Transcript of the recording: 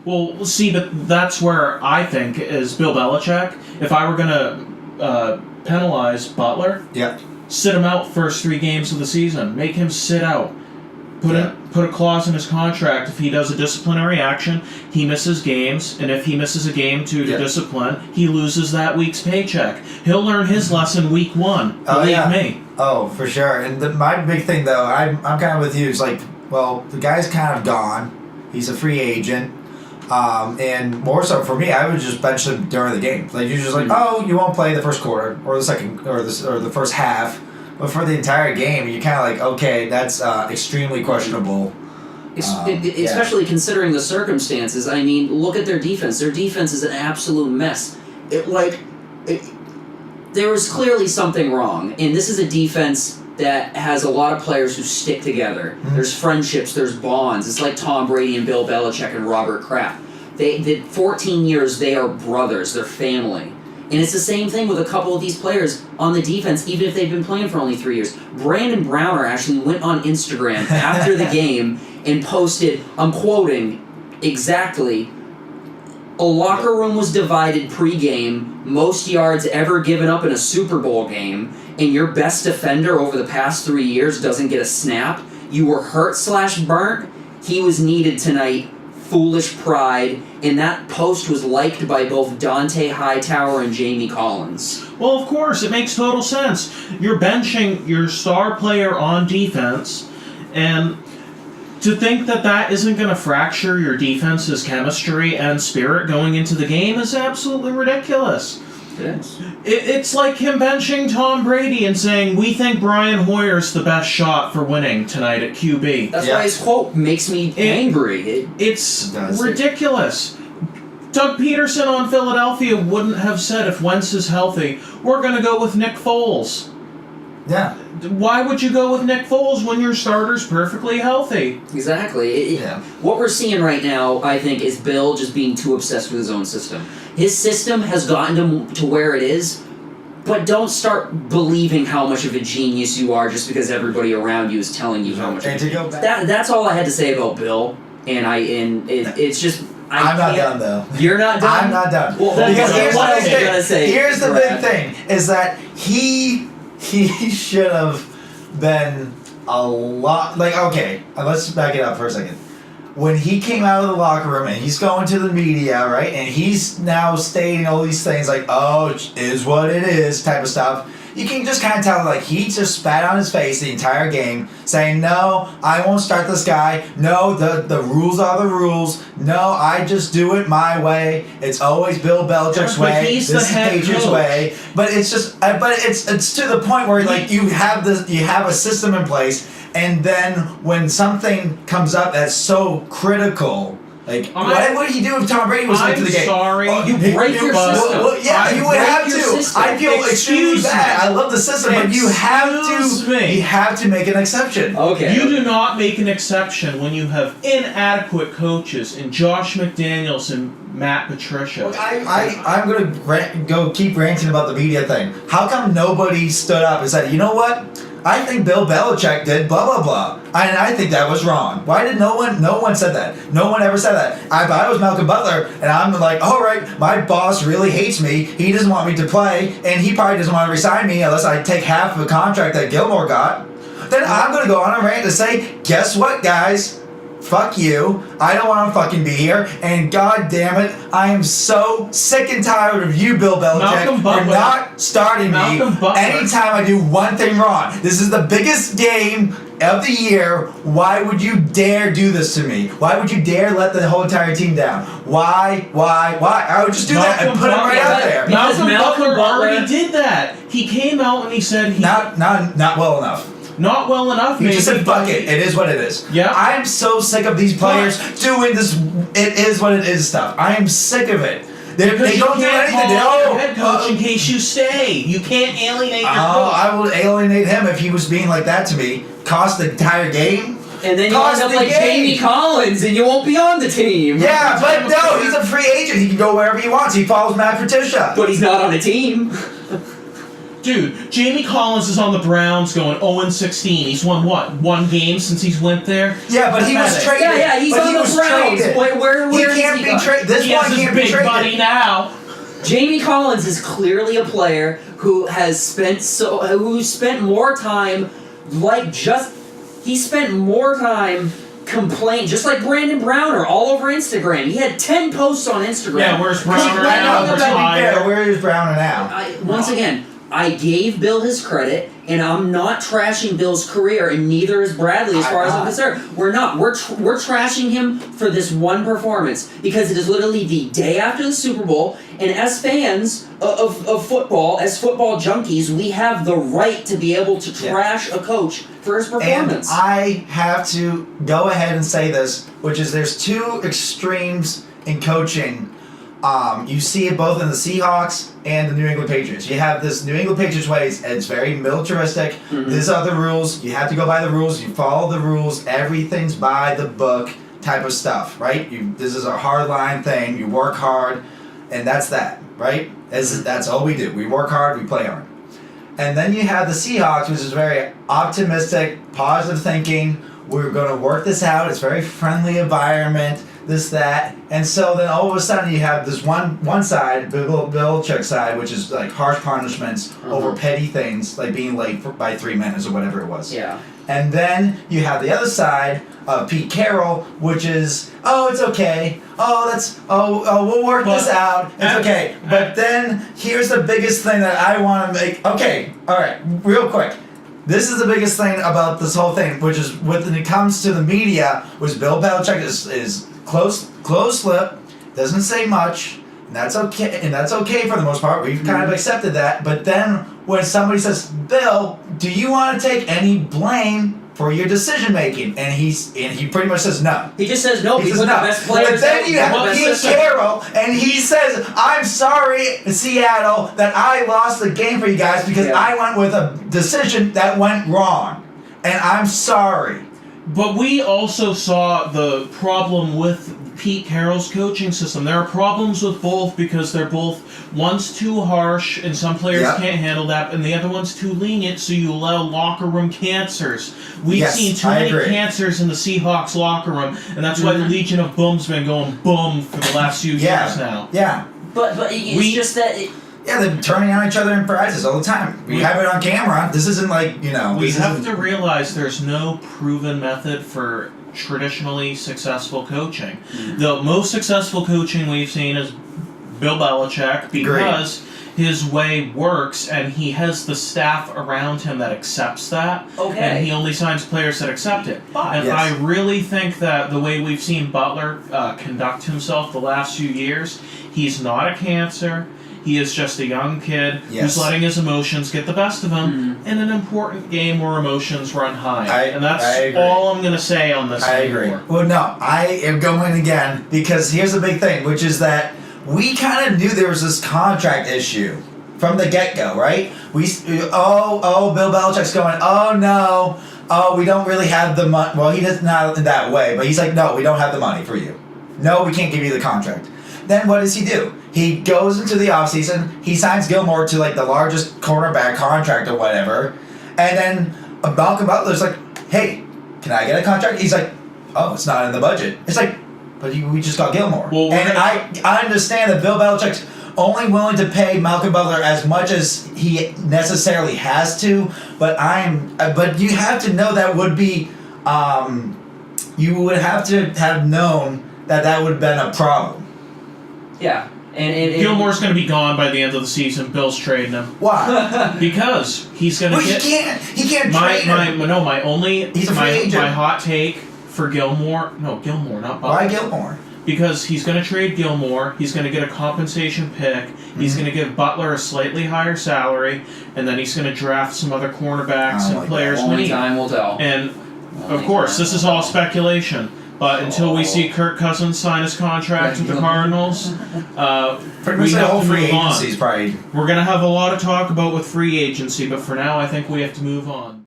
Well, see, but that's where I think is Bill Belichick. If I were going to penalize Butler, sit him out first 3 games of the season. Make him sit out. Put a clause in his contract. If he does a disciplinary action, he misses games, and if he misses a game due to discipline, he loses that week's paycheck. He'll learn his lesson week 1. Believe me. Oh, for sure. And my big thing, though, I'm kind of with you. It's like, well, the guy's kind of gone. He's a free agent. And more so for me, I would just bench him during the game. Like, you're just like, oh, you won't play the first quarter or the second or the first half. But for the entire game, you're kind of like, okay, that's extremely questionable. Especially considering the circumstances. I mean, look at their defense. Their defense is an absolute mess. There was clearly something wrong. And this is a defense that has a lot of players who stick together. Mm-hmm. There's friendships, there's bonds. It's like Tom Brady and Bill Belichick and Robert Kraft. They did 14 years, they are brothers, they're family. And it's the same thing with a couple of these players on the defense, even if they've been playing for only 3 years. Brandon Browner actually went on Instagram after the game and posted, I'm quoting exactly, a locker room was divided pregame, most yards ever given up in a Super Bowl game, and your best defender over the past 3 years doesn't get a snap. You were hurt/burnt. He was needed tonight. Foolish pride, and that post was liked by both Dante Hightower and Jamie Collins. Well, of course, it makes total sense. You're benching your star player on defense, and to think that isn't going to fracture your defense's chemistry and spirit going into the game is absolutely ridiculous. Yes. It's like him benching Tom Brady and saying, we think Brian Hoyer's the best shot for winning tonight at QB. That's why his quote makes me angry. It's ridiculous. Doug Peterson on Philadelphia wouldn't have said, if Wentz is healthy, we're going to go with Nick Foles. Yeah. Why would you go with Nick Foles when your starter's perfectly healthy? Exactly. What we're seeing right now, I think, is Bill just being too obsessed with his own system. His system has gotten to where it is, but don't start believing how much of a genius you are just because everybody around you is telling you how much. And to go back, that's all I had to say about Bill, it's just. I'm not done, though. You're not done? I'm not done. Well, here's the big thing, is that he should have been a lot... Like, okay, let's back it up for a second. When he came out of the locker room and he's going to the media, right, and he's now stating all these things like, oh, it is what it is type of stuff, you can just kind of tell, like, he just spat on his face the entire game, saying, no, I won't start this guy. No, the rules are the rules. No, I just do it my way. It's always Bill Belichick's way. He's this is Patriots' way. But it's just, it's to the point where, like, you have a system in place, and then when something comes up that's so critical. Like, what did he do if Tom Brady was late to the game? Sorry. You break your system. Well, yeah, you would have to. I feel extremely bad. I love the system, but you have to make an exception. Okay. You do not make an exception when you have inadequate coaches in Josh McDaniels and Matt Patricia. Look, I'm going to go keep ranting about the media thing. How come nobody stood up and said, you know what? I think Bill Belichick did blah, blah, blah. And I think that was wrong. Why did no one said that? No one ever said that. If I was Malcolm Butler, and I'm like, all right, my boss really hates me. He doesn't want me to play, and he probably doesn't want to resign me unless I take half of the contract that Gilmore got. Then I'm going to go on a rant and say, guess what, guys? Fuck you. I don't want to fucking be here. And god damn it, I am so sick and tired of you, Bill Belichick, for not starting me anytime I do one thing wrong. This is the biggest game of the year. Why would you dare do this to me? Why would you dare let the whole entire team down? Why? I would just do that and put him right out there. Malcolm Butler already did that. He came out and he said not well enough. Not well enough, You maybe. just said, fuck it. It is what it is. Yeah. I'm so sick of these players doing this it is what it is stuff. I am sick of it. They don't do anything. Head coach in case you stay. You can't alienate your coach. I will alienate him if he was being like that to me. Cost the entire game. And then you end up like Jamie Collins and you won't be on the team. Yeah, but no, he's a free agent. He can go wherever he wants. He follows Matt Patricia. But he's not on a team. Dude, Jamie Collins is on the Browns going 0-16. He's won what? One game since he's went there? Yeah, but he was traded. Yeah, he's on the Browns. Where he can't be traded. This one can't be traded. He has his big buddy now. Jamie Collins is clearly a player who has spent more time he spent more time complaining, just like Brandon Browner all over Instagram. He had 10 posts on Instagram. Yeah, where's Browner now? Where is Browner now? Once again, I gave Bill his credit, and I'm not trashing Bill's career, and neither is Bradley as far as I'm concerned. We're not. We're trashing him for this one performance because it is literally the day after the Super Bowl, and as fans of football, as football junkies, we have the right to be able to trash a coach for his performance. And I have to go ahead and say this, which is there's two extremes in coaching. You see it both in the Seahawks and the New England Patriots. You have this New England Patriots way, it's very militaristic. Mm-hmm. These are the rules. You have to go by the rules. You follow the rules. Everything's by the book type of stuff, right? This is a hard line thing. You work hard, and that's that, right? That's all we do. We work hard, we play hard. And then you have the Seahawks, which is very optimistic, positive thinking. We're going to work this out. It's a very friendly environment. This, that, and so then all of a sudden you have this one side, Bill Belichick's side, which is like harsh punishments over petty things, like being late by 3 minutes or whatever it was. Yeah. And then you have the other side of Pete Carroll, which is, it's okay. We'll work this out. It's okay. But then here's the biggest thing that I want to make. Okay, all right, real quick. This is the biggest thing about this whole thing, which is when it comes to the media, which Bill Belichick is close lip, doesn't say much, and that's okay for the most part. We've kind of accepted that. But then when somebody says, "Bill, do you want to take any blame for your decision making?" and he pretty much says no. He just says no. He says no. The best players. But then you have Pete Carroll, and he says, "I'm sorry, Seattle, that I lost the game for you guys because I went with a decision that went wrong, and I'm sorry." But we also saw the problem with Pete Carroll's coaching system. There are problems with both because they're both, one's too harsh and some players can't handle that, and the other one's too lenient, so you allow locker room cancers. We've seen too many cancers in the Seahawks locker room, and that's why the Legion of Boom's been going boom for the last few years now. Yeah. But it's just that... they're turning on each other in practice all the time. We have it on camera. This isn't like, We have to realize there's no proven method for traditionally successful coaching. The most successful coaching we've seen is Bill Belichick because his way works and he has the staff around him that accepts that. Okay. And he only signs players that accept it. And I really think that the way we've seen Butler conduct himself the last few years, he's not a cancer. He is just a young kid who's letting his emotions get the best of him in an important game where emotions run high. And that's all I'm going to say on this. I agree. Well, no, I am going again because here's the big thing, which is that we kind of knew there was this contract issue from the get-go, right? Bill Belichick's going, we don't really have the money. Well, he does not in that way, but he's like, no, we don't have the money for you. No, we can't give you the contract. Then what does he do? He goes into the offseason, he signs Gilmore to like the largest cornerback contract or whatever, and then Malcolm Butler's like, hey, can I get a contract? He's like, it's not in the budget. It's like, but we just got Gilmore. Well, and I understand that Bill Belichick's only willing to pay Malcolm Butler as much as he necessarily has to, but you have to know that would be, you would have to have known that would have been a problem. Yeah. And Gilmore's going to be gone by the end of the season. Bill's trading him. Why? Because he's going to get... He can't trade him. He's a free agent. My hot take for Gilmore... No, Gilmore, not Butler. Why Gilmore? Because he's going to trade Gilmore, he's going to get a compensation pick, he's going to give Butler a slightly higher salary, and then he's going to draft some other cornerbacks and players. Only time will tell. And, of course, this is all speculation. But until we see Kirk Cousins sign his contract with the Cardinals, pretty much the whole free agency is probably... We're going to have a lot of talk about with free agency, but for now I think we have to move on.